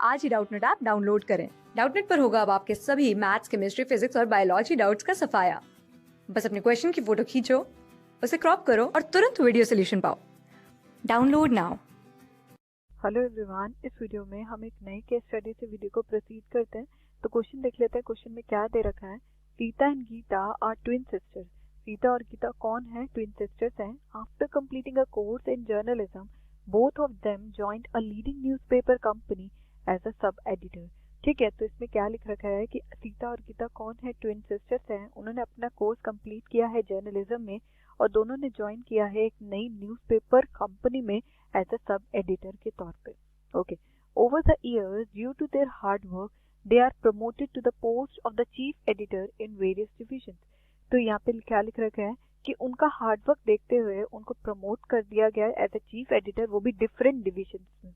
आज ही Doubtnut app download करें। Doubtnut पर होगा अब आपके सभी मैथ्स, केमिस्ट्री, फिजिक्स और बायोलॉजी डाउट्स का सफाया। बस अपने क्वेश्चन की फोटो खींचो, उसे क्रॉप करो और तुरंत वीडियो सोल्यूशन पाओ। Download now. हेलो एवरीवन, इस वीडियो में हम एक नई केस स्टडी से वीडियो को प्रोसीड करते हैं। तो क्वेश्चन देख लेते हैं। क्वेश्चन में क्या दे रखा है। Sita and Gita are twin sisters. Sita और गीता कौन है? ट्विन सिस्टर्स हैं। After completing a course in journalism both of them joined a leading newspaper company as a sub editor. ठीक है, तो इसमें क्या लिख रखा है कि सीता और गीता कौन है? ट्विन सिस्टर्स हैं। उन्होंने अपना कोर्स कंप्लीट किया है जर्नलिज्म में और दोनों ने ज्वाइन किया है एक नई न्यूज़पेपर कंपनी में एज अ सब एडिटर के तौर पे। Okay, over the years due to their hard work they are promoted to the post of the chief editor in various division. तो यहाँ पे क्या लिख रखा है कि उनका हार्ड वर्क देखते हुए उनको प्रमोट कर दिया गया एज अ चीफ एडिटर, वो भी डिफरेंट डिविजन में।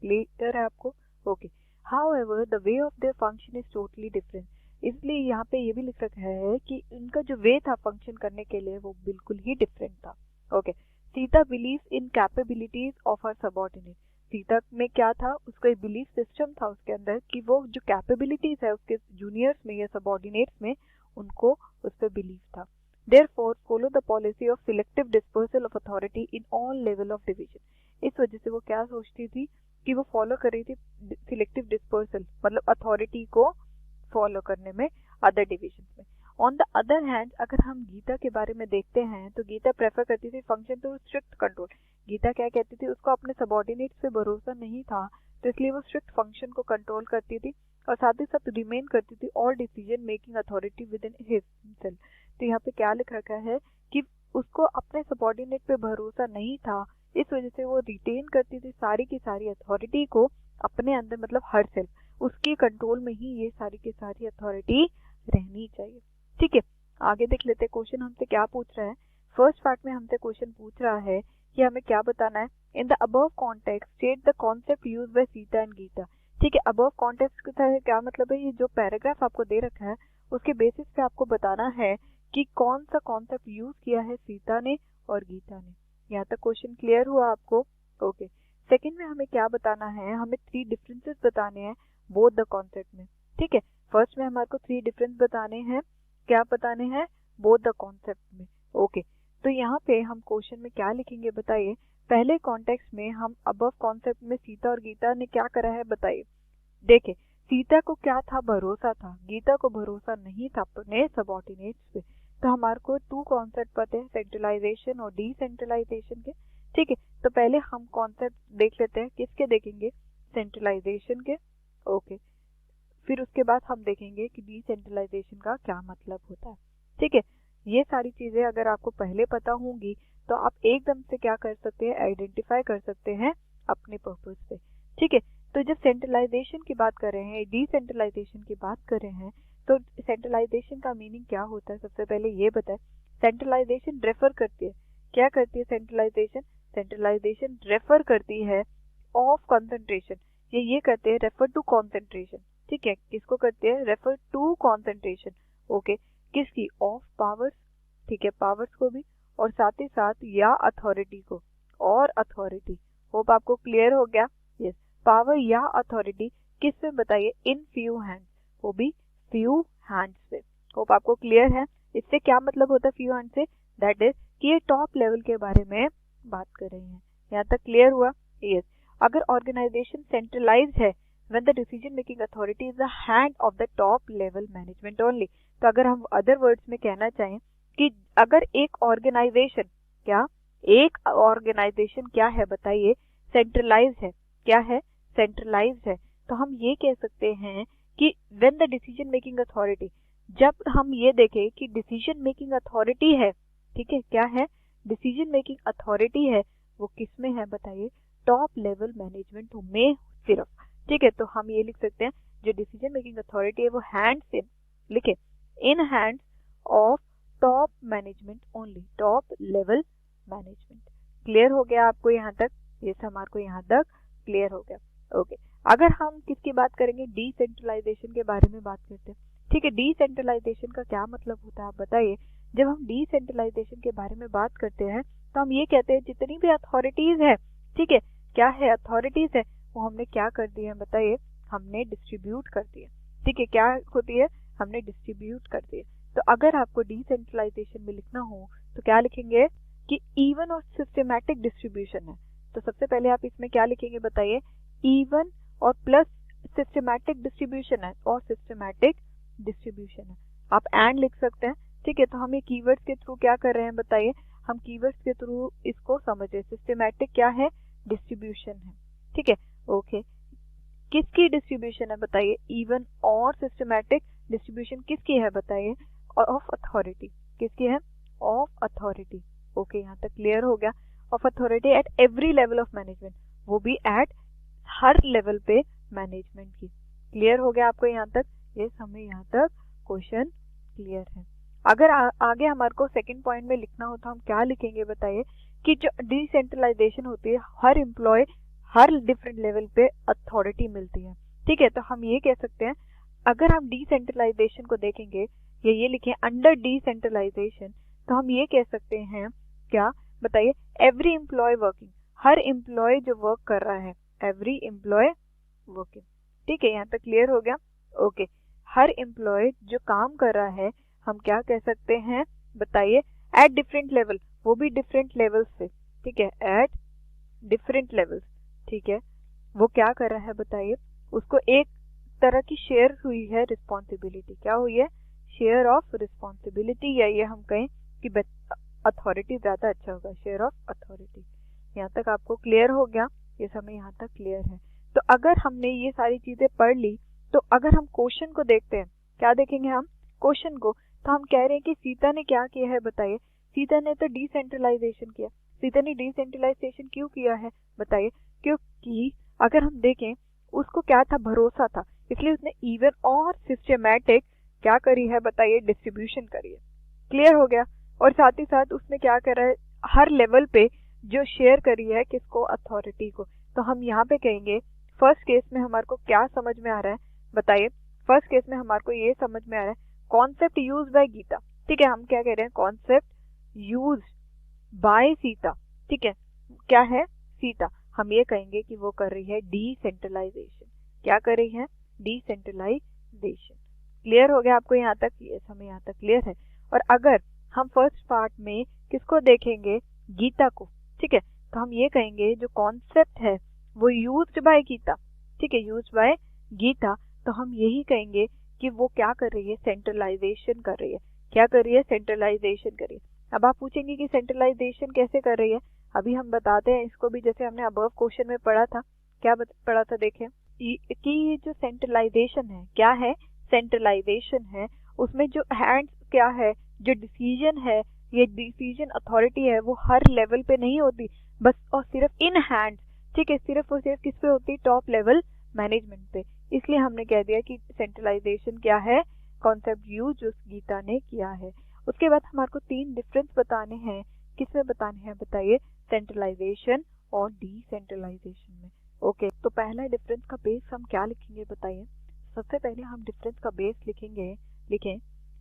क्लियर है आपको? Okay, however the way of their function is totally different. इसलिए यहाँ पे ये भी लिख रखा है कि इनका जो वे था फंक्शन करने के लिए वो बिल्कुल ही डिफरेंट था। Okay, Sita believe in capabilities of her subordinate. Sita में क्या था? उसका एक बिलीफ सिस्टम था उसके अंदर कि वो जो कैपेबिलिटीज है उसके जूनियर्स में या सबऑर्डिनेट्स में, उनको उस पर बिलीव था। Therefore, follow the policy of selective dispersal of authority in all level of division. इस वजह से वो क्या सोचती थी कि वो फॉलो कर रही थी सिलेक्टिव डिस्पर्सल, मतलब अथॉरिटी को फॉलो करने में अदर डिविजन में। ऑन द अदर हैंड, अगर हम गीता के बारे में देखते हैं तो गीता प्रेफर करती थी function to strict control. Gita क्या कहती थी? उसको अपने सबऑर्डिनेट्स पे भरोसा नहीं था, तो इसलिए वो स्ट्रिक्ट फंक्शन को कंट्रोल करती थी और साथ ही साथ रिमेन करती थी all decision making authority with in himself. तो यहाँ पे क्या लिख रखा है कि उसको अपने सबऑर्डिनेट पे भरोसा नहीं था, इस वजह से वो रिटेन करती थी सारी की सारी अथॉरिटी को अपने अंदर, मतलब हर सेल्फ उसके कंट्रोल में ही ये सारी की सारी अथॉरिटी रहनी चाहिए। ठीक है, आगे देख लेते हैं क्वेश्चन हमसे क्या पूछ रहा है। फर्स्ट पार्ट में हमसे क्वेश्चन पूछ रहा है कि हमें क्या बताना है। In the above context state the concept used by Sita and Gita. ठीक है, अबव कॉन्टेक्स्ट का क्या मतलब है? ये जो पैराग्राफ आपको दे रखा है उसके बेसिस पे आपको बताना है कि कौन सा कॉन्सेप्ट यूज किया है सीता ने और गीता ने। यहाँ तक क्वेश्चन क्लियर हुआ आपको? ओके, सेकंड में हमें क्या बताना है? हमें 3 डिफरेंसेस बताने हैं बोथ द कॉन्सेप्ट में। ठीक है, फर्स्ट में हमारे को 3 डिफरेंस बताने हैं। क्या बताने हैं? बोथ द कॉन्सेप्ट में। ओके, तो यहाँ पे हम क्वेश्चन में क्या लिखेंगे बताइए। पहले कॉन्टेक्स्ट में हम अबव कॉन्सेप्ट में सीता और गीता ने क्या करा है बताइए। देखे, सीता को क्या था? भरोसा था। गीता को भरोसा नहीं था अपने सबऑर्डिनेट्स पे। तो हमारे को 2 कॉन्सेप्ट पता है, सेंट्रलाइजेशन और डिसेंट्रलाइजेशन के। ठीक है, तो पहले हम कॉन्सेप्ट देख लेते हैं। किसके देखेंगे? सेंट्रलाइजेशन के। ओके, फिर उसके बाद हम देखेंगे कि डिसेंट्रलाइजेशन का क्या मतलब होता है। ठीक है, ये सारी चीजें अगर आपको पहले पता होंगी तो आप एकदम से क्या कर सकते हैं? आइडेंटिफाई कर सकते हैं अपने पर्पस से। ठीक है, तो जब सेंट्रलाइजेशन की बात कर रहे हैं, डिसेंट्रलाइजेशन की बात कर रहे हैं, तो सेंट्रलाइजेशन का मीनिंग क्या होता है? सबसे पहले ये बताएं। सेंट्रलाइजेशन रेफर करती है, क्या करती है सेंट्रलाइजेशन? सेंट्रलाइजेशन रेफर करती है ऑफ कंसंट्रेशन, ये करते हैं रेफर टू कॉन्सेंट्रेशन। ठीक है, किसको करते हैं? Refer to concentration. ओके, किसकी? Of powers. ठीक है, पावर्स को भी, और साथ ही साथ या अथॉरिटी को, और अथॉरिटी। होप आपको क्लियर हो गया? यस, पावर या अथॉरिटी किस में बताइए? इन फ्यू हैंड्स, वो भी फ्यू हैंड्स से। होप आपको क्लियर है? इससे क्या मतलब होता है फ्यू हैंड से? दैट इज कि ये टॉप लेवल के बारे में बात कर रहे हैं। यहाँ तक क्लियर हुआ? यस, अगर ऑर्गेनाइजेशन सेंट्रलाइज्ड है when the decision making authority is the hand of the top level management only। तो अगर हम अदर वर्ड्स में कहना चाहें कि अगर एक ऑर्गेनाइजेशन, क्या एक ऑर्गेनाइजेशन क्या है बताइए? सेंट्रलाइज्ड है। क्या है? सेंट्रलाइज्ड है। तो हम ये कह सकते हैं कि when the decision making authority, जब हम ये देखें कि डिसीजन मेकिंग अथॉरिटी है, ठीक है, क्या है? डिसीजन मेकिंग अथॉरिटी है, वो किस में है बताइए? टॉप लेवल मैनेजमेंट में सिर्फ। ठीक है, तो हम ये लिख सकते हैं जो डिसीजन मेकिंग अथॉरिटी है वो हैंड्स इन, लिखे, in hands of top management only, top level management. Clear हो गया आपको यहाँ तक? ये हमारे को यहाँ तक क्लियर हो गया। ओके, अगर हम किसकी बात करेंगे? डिसेंट्रलाइजेशन के बारे में बात करते हैं। ठीक है, डिसेंट्रलाइजेशन का क्या मतलब होता है आप बताइए। जब हम डिसेंट्रलाइजेशन के बारे में बात करते हैं तो हम ये कहते हैं जितनी भी अथॉरिटीज है, ठीक है, क्या है? अथॉरिटीज है, वो हमने क्या कर दी है बताइए? हमने डिस्ट्रीब्यूट कर दिया। ठीक है, क्या होती है, हमने डिस्ट्रीब्यूट कर दिया। तो अगर आपको डिसेंट्रलाइजेशन में लिखना हो तो क्या लिखेंगे कि इवन और सिस्टमैटिक डिस्ट्रीब्यूशन है। तो सबसे पहले आप इसमें क्या लिखेंगे बताइए, इवन और प्लस सिस्टमैटिक डिस्ट्रीब्यूशन है और सिस्टमैटिक डिस्ट्रीब्यूशन है, आप एंड लिख सकते हैं। ठीक है, तो हम ये कीवर्ड्स के थ्रू क्या कर रहे हैं बताइए, हम कीवर्ड्स के थ्रू इसको समझे। सिस्टमैटिक क्या है, डिस्ट्रीब्यूशन है। ठीक है, ओके, किसकी डिस्ट्रीब्यूशन है बताइए, इवन और सिस्टमैटिक डिस्ट्रीब्यूशन किसकी है बताइए, ऑफ अथॉरिटी। किसकी है, ऑफ अथॉरिटी। ओके, यहाँ तक क्लियर हो गया। Of authority at every level of management, वो भी एट हर लेवल पे मैनेजमेंट की। क्लियर हो गया आपको यहाँ तक, ये हमें यहाँ तक क्वेश्चन क्लियर है। अगर आगे हमारे को सेकंड पॉइंट में लिखना हो तो हम क्या लिखेंगे बताइए, कि जो डिसेंट्रलाइजेशन होती है, हर एम्प्लॉय हर डिफरेंट लेवल पे अथॉरिटी मिलती है। ठीक है, तो हम ये कह सकते हैं, अगर हम डिसेंट्रलाइजेशन को देखेंगे, ये लिखें अंडर डिसेंट्रलाइजेशन, तो हम ये कह सकते हैं क्या बताइए, एवरी एम्प्लॉय वर्किंग, हर एम्प्लॉय जो वर्क कर रहा है, एवरी एम्प्लॉय वर्किंग। ठीक है, यहाँ तक क्लियर हो गया। ओके, हर एम्प्लॉय जो काम कर रहा है, हम क्या कह सकते हैं बताइए, एट डिफरेंट लेवल, वो भी डिफरेंट लेवल्स से। ठीक है, एट डिफरेंट लेवल्स। ठीक है, वो क्या कर रहा है बताइए, उसको एक तरह की शेयर हुई है रिस्पॉन्सिबिलिटी। क्या हुई है, शेयर ऑफ रिस्पॉन्सिबिलिटी, या ये हम कहें कि अथॉरिटी ज्यादा अच्छा होगा, शेयर ऑफ अथॉरिटी। यहाँ तक आपको क्लियर हो गया, ये समय यहाँ तक क्लियर है। तो अगर हमने ये सारी चीजें पढ़ ली, तो अगर हम क्वेश्चन को देखते हैं, क्या देखेंगे हम क्वेश्चन को, तो हम कह रहे हैं कि सीता ने क्या किया है बताइए, सीता ने तो डिसेंट्रलाइजेशन किया। सीता ने डिसेंट्रलाइजेशन क्यों किया है बताइए, क्योंकि अगर हम देखें, उसको क्या था, भरोसा था, इसलिए उसने इवन और सिस्टमैटिक क्या करी है बताइए, डिस्ट्रीब्यूशन करी है। क्लियर हो गया। और साथ ही साथ उसने क्या करा है, हर लेवल पे जो शेयर करी है किसको, अथॉरिटी को। तो हम यहाँ पे कहेंगे, फर्स्ट केस में हमारे को क्या समझ में आ रहा है बताइए, फर्स्ट केस में हमारे को ये समझ में आ रहा है, कॉन्सेप्ट यूज बाय गीता। ठीक है, हम क्या कह रहे हैं, कॉन्सेप्ट यूज बाय सीता। ठीक है, क्या है, सीता, हम ये कहेंगे कि वो कर रही है डिसेंट्रलाइजेशन। क्या कर रही है, डिसेंट्रलाइजेशन। क्लियर हो गया आपको यहाँ तक, ये हमें यहाँ तक क्लियर है। और अगर हम फर्स्ट पार्ट में किसको देखेंगे, गीता को। ठीक है, तो हम ये कहेंगे जो कॉन्सेप्ट है वो यूज्ड बाय गीता। ठीक है, यूज्ड बाय गीता, तो हम यही कहेंगे कि वो क्या कर रही है, सेंट्रलाइजेशन कर रही है। क्या कर रही है, सेंट्रलाइजेशन कर रही है। अब आप पूछेंगे कि सेंट्रलाइजेशन कैसे कर रही है, अभी हम बताते हैं इसको भी, जैसे हमने अबव क्वेश्चन में पढ़ा था। क्या पढ़ा था देखें, कि ये जो सेंट्रलाइजेशन है, क्या है, सेंट्रलाइजेशन है, उसमें जो हैंड्स क्या है, जो डिसीजन है, ये डिसीजन अथॉरिटी है, वो हर लेवल पे नहीं होती, बस और सिर्फ इन हैंड्स। ठीक है, सिर्फ और सिर्फ किस पे होती है, टॉप लेवल मैनेजमेंट पे। इसलिए हमने कह दिया कि सेंट्रलाइजेशन क्या है, कॉन्सेप्ट यूज जो गीता ने किया है। उसके बाद हमारे को तीन डिफरेंस बताने हैं, किसमें बताने हैं बताइए, सेंट्रलाइजेशन और डिसेंट्रलाइजेशन में। ओके, तो पहला डिफरेंस का बेस हम क्या लिखेंगे बताइए, सबसे पहले हम डिफरेंस का बेस लिखेंगे, लिखें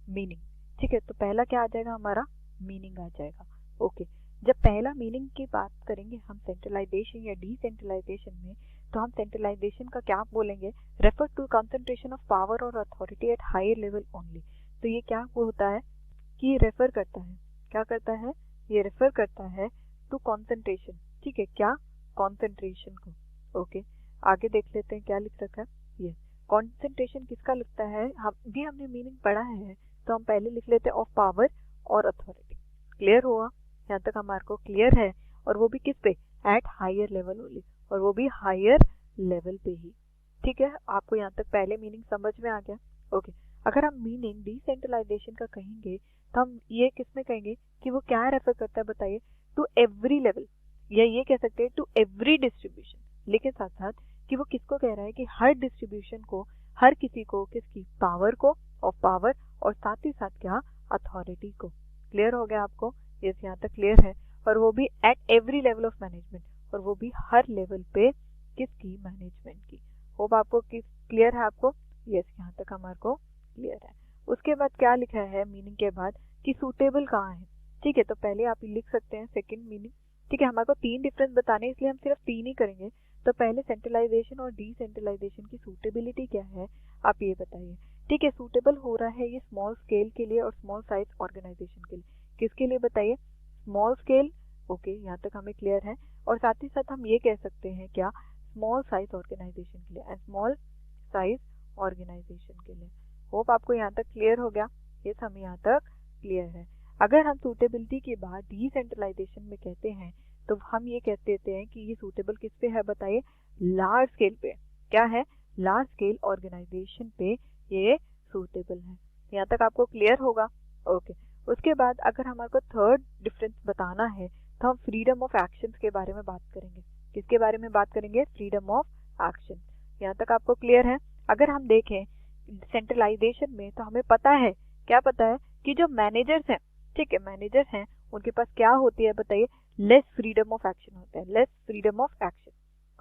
मीनिंग। ठीक है, तो पहला क्या आ जाएगा हमारा, मीनिंग आ जाएगा। ओके, जब पहला मीनिंग की बात करेंगे हम सेंट्रलाइजेशन या डिसेंट्रलाइजेशन में, तो हम सेंट्रलाइजेशन का क्या बोलेंगे, refer to concentration of power और authority at higher level only. तो ये क्या होता है कि ये रेफर करता है, क्या करता है, ये रेफर करता है टू कंसंट्रेशन। ठीक है, क्या, कंसंट्रेशन को। ओके, आगे देख लेते हैं क्या लिख रखा है, ये कंसंट्रेशन किसका लगता है, हमने मीनिंग पढ़ा है, तो हम पहले लिख लेते हैं ऑफ पावर और अथॉरिटी। क्लियर हुआ, यहाँ तक हमारे को क्लियर है। और वो भी किस पे, एट हायर लेवल ओनली, और वो भी हायर लेवल पे ही। ठीक है, आपको यहाँ तक पहले मीनिंग समझ में आ गया। ओके, अगर हम मीनिंग डिसेंट्रलाइजेशन का कहेंगे, तो हम ये किसमें कहेंगे कि वो क्या रेफर करता है बताइए, टू एवरी लेवल, या ये कह सकते हैं टू एवरी डिस्ट्रीब्यूशन। लेकिन साथ साथ कि वो किसको कह रहा है, कि हर डिस्ट्रीब्यूशन को, हर किसी को, किसकी, पावर को, ऑफ पावर, और साथ ही साथ क्या, अथॉरिटी को। क्लियर हो गया आपको, ये यहाँ तक क्लियर है। और वो भी at every level of management, और वो भी हर लेवल पे किसकी, मैनेजमेंट की। होप आपको क्लियर है आपको, यस, यहाँ तक हमारे को क्लियर है। उसके बाद क्या लिखा है मीनिंग के बाद, कि सूटेबल कहाँ है। ठीक है, तो पहले आप लिख सकते हैं सेकंड मीनिंग। ठीक है, हमारे को तीन डिफरेंस बताने, इसलिए हम सिर्फ तीन ही करेंगे। तो पहले सेंट्रलाइजेशन और डिसेंट्रलाइजेशन की सूटेबिलिटी क्या है आप ये बताइए। ठीक है, सूटेबल हो रहा है ये स्मॉल स्केल के लिए और स्मॉल साइज ऑर्गेनाइजेशन के लिए। किसके लिए बताइए? स्मॉल स्केल, ओके, यहाँ तक हमें क्लियर है। और साथ ही साथ हम ये कह सकते हैं क्या, स्मॉल साइज ऑर्गेनाइजेशन के लिए एंड स्मॉल साइज ऑर्गेनाइजेशन के लिए। होप आपको यहाँ तक क्लियर हो गया। ये हमें यहाँ तक क्लियर है। अगर हम सूटेबिलिटी के बाद डिसेंट्रलाइजेशन में कहते हैं तो हम ये कह देते हैं कि ये सूटेबल किस पे है बताइए? लार्ज स्केल पे। क्या है? लार्ज स्केल ऑर्गेनाइजेशन पे ये सूटेबल है। यहाँ तक आपको क्लियर होगा? ओके। उसके बाद अगर हमारे को थर्ड डिफरेंस बताना है तो हम फ्रीडम ऑफ एक्शन के बारे में बात करेंगे। किसके बारे में बात करेंगे? Freedom of action. यहाँ तक आपको क्लियर है? अगर हम देखें सेंट्रलाइजेशन में तो हमें पता है, क्या पता है कि जो मैनेजर्स हैं, ठीक है, मैनेजर्स हैं, उनके पास क्या होती है बताइए? लेस फ्रीडम ऑफ एक्शन होता है, less freedom of action.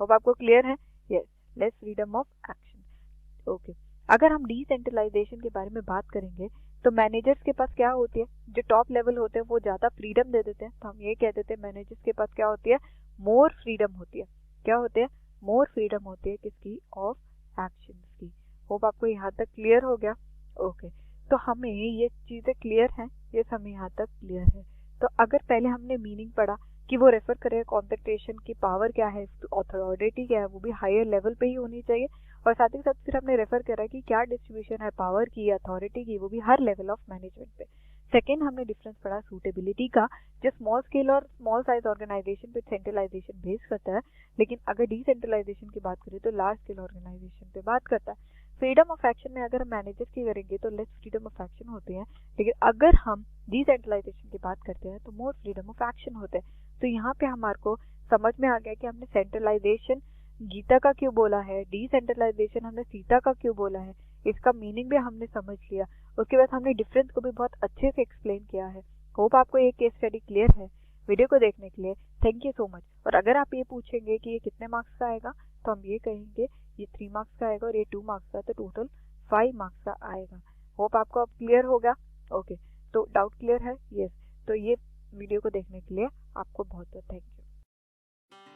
Hope आपको क्लियर है? Yes, less freedom of action. Okay. अगर हम डिसेंट्रलाइजेशन के बारे में बात करेंगे तो मैनेजर्स के पास क्या होती है? जो टॉप लेवल होते हैं वो ज्यादा फ्रीडम दे देते हैं, तो हम ये कह देते हैं मैनेजर्स के पास क्या होती है? मोर फ्रीडम होती है। क्या होती है? मोर फ्रीडम होती है किसकी? ऑफ एक्शंस की। होप आपको यहाँ तक क्लियर हो गया? ओके। तो हमें ये चीजें क्लियर हैं, ये हमें यहाँ तक क्लियर है। तो अगर पहले हमने मीनिंग पढ़ा कि वो रेफर करे कॉन्सेंट्रेशन की पावर क्या है, अथॉरिटी क्या है, वो भी हायर लेवल पे ही होनी चाहिए, और साथ ही साथ फिर हमने रेफर करा कि क्या डिस्ट्रीब्यूशन है पावर की, अथॉरिटी की, वो भी हर लेवल ऑफ मैनेजमेंट पे। सेकेंड हमने डिफरेंस पढ़ा सूटेबिलिटी का, जो स्मॉल स्केल और स्मॉल साइज ऑर्गेनाइजेशन पे सेंट्रलाइजेशन बेस करता है, लेकिन अगर डिसेंट्रलाइजेशन की बात करें तो लार्ज स्केल ऑर्गेनाइजेशन पे बात करता है। फ्रीडम ऑफ एक्शन में अगर हम मैनेजर्स की करेंगे तो लेस फ्रीडम ऑफ एक्शन होते हैं, लेकिन अगर हम डिसेंट्रलाइजेशन की बात करते हैं तो मोर फ्रीडम ऑफ एक्शन होते हैं। तो यहाँ पे हमारे को समझ में आ गया कि हमने सेंट्रलाइजेशन गीता का क्यों बोला है, डिसेंट्रलाइजेशन हमने सीता का क्यों बोला है, इसका मीनिंग भी हमने समझ लिया। उसके बाद हमने डिफरेंस को भी बहुत अच्छे से एक्सप्लेन किया है। होप आपको ये केस स्टडी क्लियर है। वीडियो को देखने के लिए थैंक यू सो मच। और अगर आप ये पूछेंगे कि ये कितने मार्क्स का आएगा तो हम ये कहेंगे ये 3 मार्क्स का आएगा और ये 2 मार्क्स का, तो टोटल 5 मार्क्स का आएगा। होप आपको अब क्लियर होगा? ओके। तो डाउट क्लियर है? यस। तो ये वीडियो को देखने के लिए आपको बहुत बहुत थैंक यू।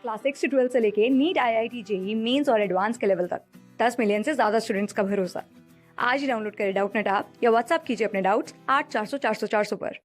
क्लास 6 से 12 से लेके नीट, IIT, जेईई मेंस और एडवांस के लेवल तक 10 मिलियन से ज्यादा स्टूडेंट्स का भरोसा। आज ही डाउनलोड करें डाउटनेट ऐप या व्हाट्सएप कीजिए अपने डाउट्स 8400 400 400 पर।